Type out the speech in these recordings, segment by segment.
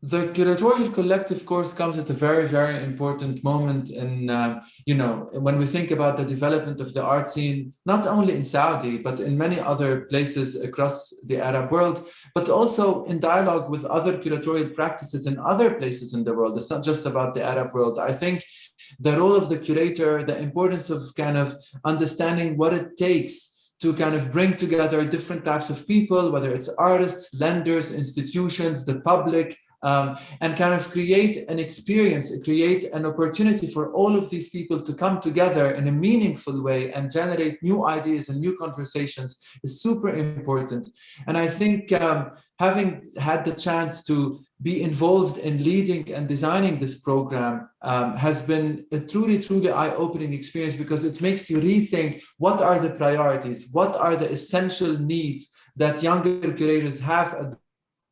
The Curatorial Collective Course comes at a very, very important moment in, when we think about the development of the art scene, not only in Saudi, but in many other places across the Arab world, but also in dialogue with other curatorial practices in other places in the world. It's not just about the Arab world. I think the role of the curator, the importance of kind of understanding what it takes to kind of bring together different types of people, whether it's artists, lenders, institutions, the public, and kind of create an experience, create an opportunity for all of these people to come together in a meaningful way and generate new ideas and new conversations is super important. And I think having had the chance to be involved in leading and designing this program has been a truly, truly eye-opening experience, because it makes you rethink what are the priorities, what are the essential needs that younger curators have at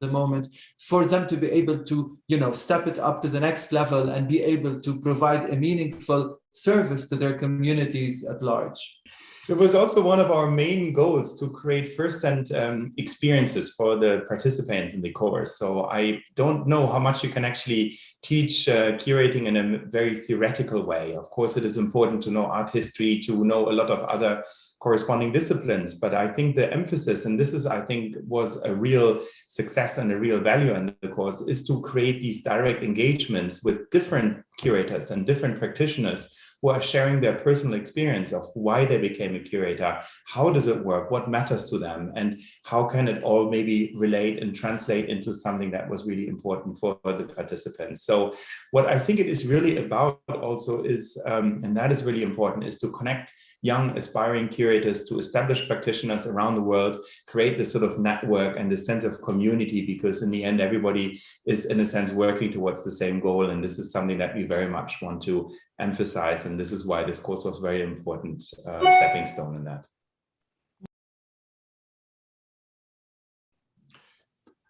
the moment for them to be able to, step it up to the next level and be able to provide a meaningful service to their communities at large. It was also one of our main goals to create first-hand experiences for the participants in the course. So I don't know how much you can actually teach curating in a very theoretical way. Of course, it is important to know art history, to know a lot of other corresponding disciplines, but I think the emphasis, and this is, I think, was a real success and a real value in the course, is to create these direct engagements with different curators and different practitioners who are sharing their personal experience of why they became a curator, how does it work, what matters to them, and how can it all maybe relate and translate into something that was really important for the participants. So what I think it is really about also is, and that is really important, is to connect young aspiring curators to established practitioners around the world, create this sort of network and this sense of community, because in the end, everybody is in a sense working towards the same goal. And this is something that we very much want to emphasize. And this is why this course was very important stepping stone in that.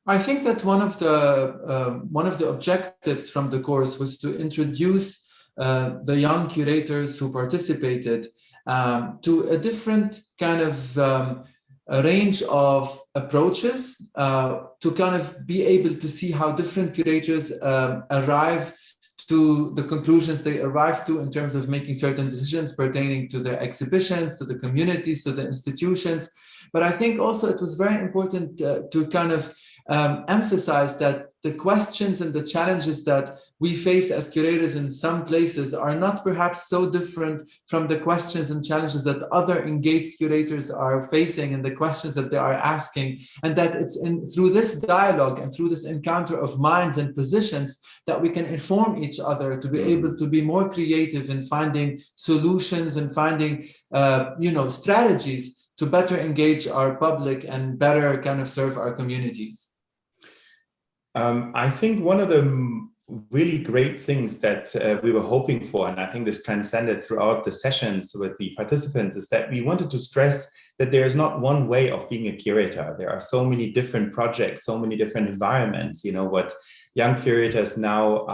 I think that one of the objectives from the course was to introduce the young curators who participated to a different kind of a range of approaches to kind of be able to see how different curators arrive to the conclusions they arrive to in terms of making certain decisions pertaining to their exhibitions, to the communities, to the institutions. But I think also it was very important to kind of emphasize that the questions and the challenges that we face as curators in some places are not perhaps so different from the questions and challenges that other engaged curators are facing and the questions that they are asking, and that it's through this dialogue and through this encounter of minds and positions that we can inform each other to be able to be more creative in finding solutions and finding strategies to better engage our public and better kind of serve our communities. I think one of the really great things that we were hoping for, and I think this transcended throughout the sessions with the participants, is that we wanted to stress that there is not one way of being a curator. There are so many different projects, so many different environments. What young curators now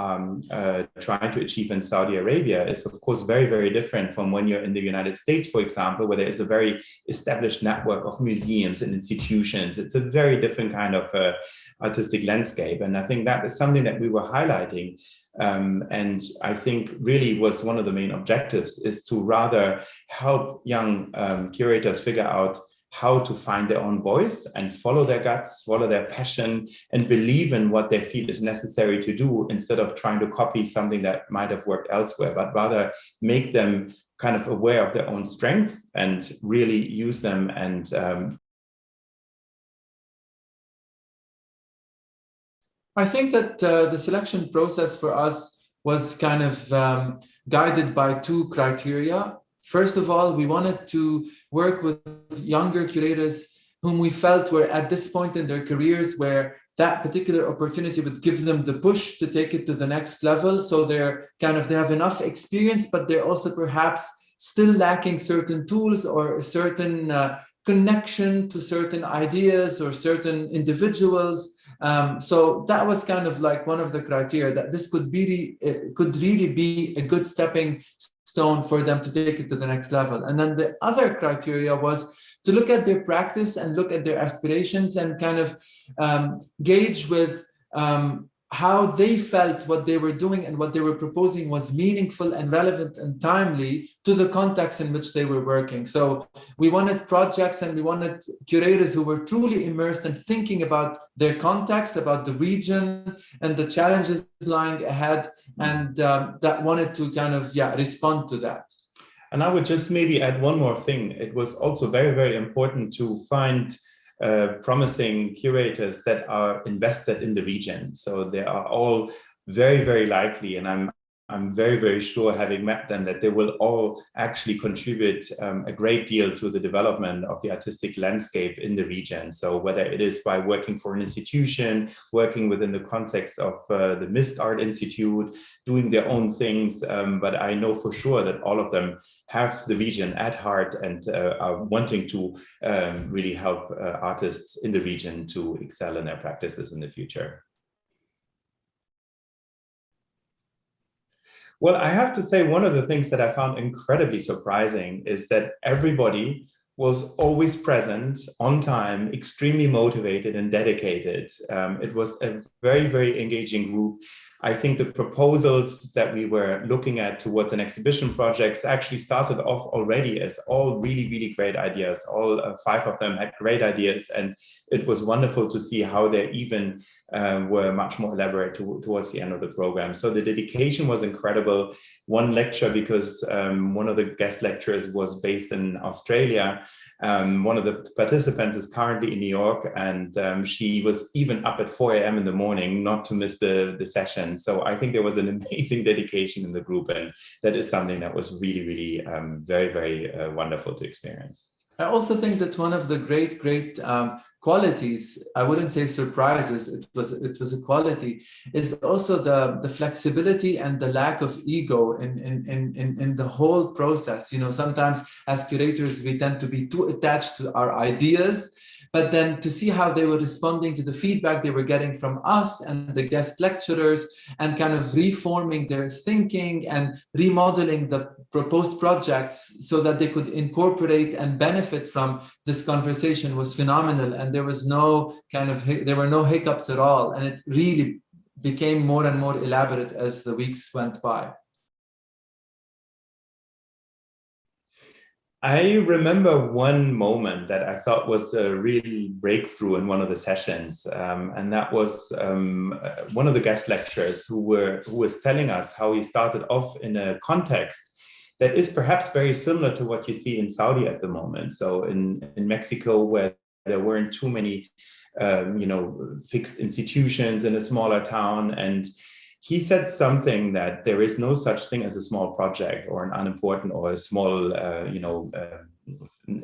trying to achieve in Saudi Arabia is, of course, very, very different from when you're in the United States, for example, where there is a very established network of museums and institutions. It's a very different kind of artistic landscape. And I think that is something that we were highlighting. And I think really was one of the main objectives, is to rather help young curators figure out how to find their own voice and follow their guts, follow their passion, and believe in what they feel is necessary to do, instead of trying to copy something that might have worked elsewhere, but rather make them kind of aware of their own strengths and really use them. And I think that the selection process for us was kind of guided by two criteria. First of all, we wanted to work with younger curators whom we felt were at this point in their careers where that particular opportunity would give them the push to take it to the next level. So they have enough experience, but they're also perhaps still lacking certain tools or a certain connection to certain ideas or certain individuals. So that was kind of like one of the criteria, that this could really be a good stepping stone for them to take it to the next level. And then the other criteria was to look at their practice and look at their aspirations and kind of gauge with how they felt what they were doing and what they were proposing was meaningful and relevant and timely to the context in which they were working. So we wanted projects and we wanted curators who were truly immersed in thinking about their context, about the region and the challenges lying ahead, and that wanted to kind of respond to that. And I would just maybe add one more thing. It was also very, very important to find promising curators that are invested in the region. So they are all very, very likely, and I'm very, very sure, having met them, that they will all actually contribute a great deal to the development of the artistic landscape in the region. So whether it is by working for an institution, working within the context of the Mist Art Institute, doing their own things, but I know for sure that all of them have the region at heart and are wanting to really help artists in the region to excel in their practices in the future. Well, I have to say, one of the things that I found incredibly surprising is that everybody was always present, on time, extremely motivated and dedicated. It was a very, very engaging group. I think the proposals that we were looking at towards an exhibition projects actually started off already as all really, really great ideas. All 5 of them had great ideas, and it was wonderful to see how they even were much more elaborate towards the end of the program. So the dedication was incredible. One lecture, because one of the guest lecturers was based in Australia, one of the participants is currently in New York, and she was even up at 4 a.m. in the morning not to miss the session. So I think there was an amazing dedication in the group, and that is something that was really, really very, very wonderful to experience. I also think that one of the great qualities, I wouldn't say surprises, it was a quality, is also the flexibility and the lack of ego in the whole process. You know, sometimes as curators, we tend to be too attached to our ideas, but then to see how they were responding to the feedback they were getting from us and the guest lecturers, and kind of reforming their thinking and remodeling the proposed projects so that they could incorporate and benefit from this conversation, was phenomenal. And there was there were no hiccups at all. And it really became more and more elaborate as the weeks went by. I remember one moment that I thought was a real breakthrough in one of the sessions, and that was one of the guest lecturers who was telling us how he started off in a context that is perhaps very similar to what you see in Saudi at the moment. So in Mexico, where there weren't too many fixed institutions in a smaller town, and he said something that there is no such thing as a small project or an unimportant or a small,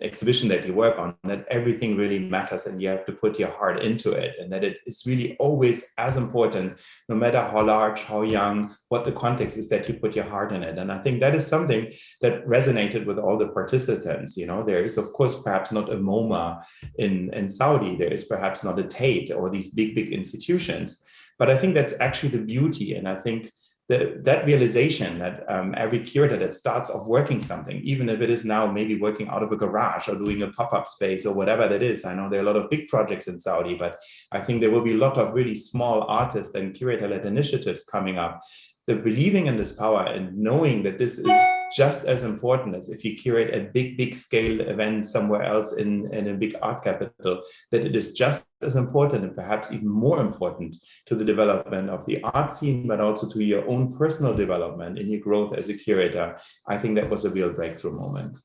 exhibition that you work on, that everything really matters and you have to put your heart into it, and that it is really always as important, no matter how large, how young, what the context is, that you put your heart in it. And I think that is something that resonated with all the participants. You know, there is, of course, perhaps not a MoMA in Saudi, there is perhaps not a Tate or these big institutions. But I think that's actually the beauty. And I think that realization that every curator that starts off working something, even if it is now maybe working out of a garage or doing a pop-up space or whatever that is. I know there are a lot of big projects in Saudi, but I think there will be a lot of really small artists and curator-led initiatives coming up. The believing in this power and knowing that this is just as important as if you curate a big scale event somewhere else in a big art capital, that it is just as important and perhaps even more important to the development of the art scene, but also to your own personal development in your growth as a curator. I think that was a real breakthrough moment.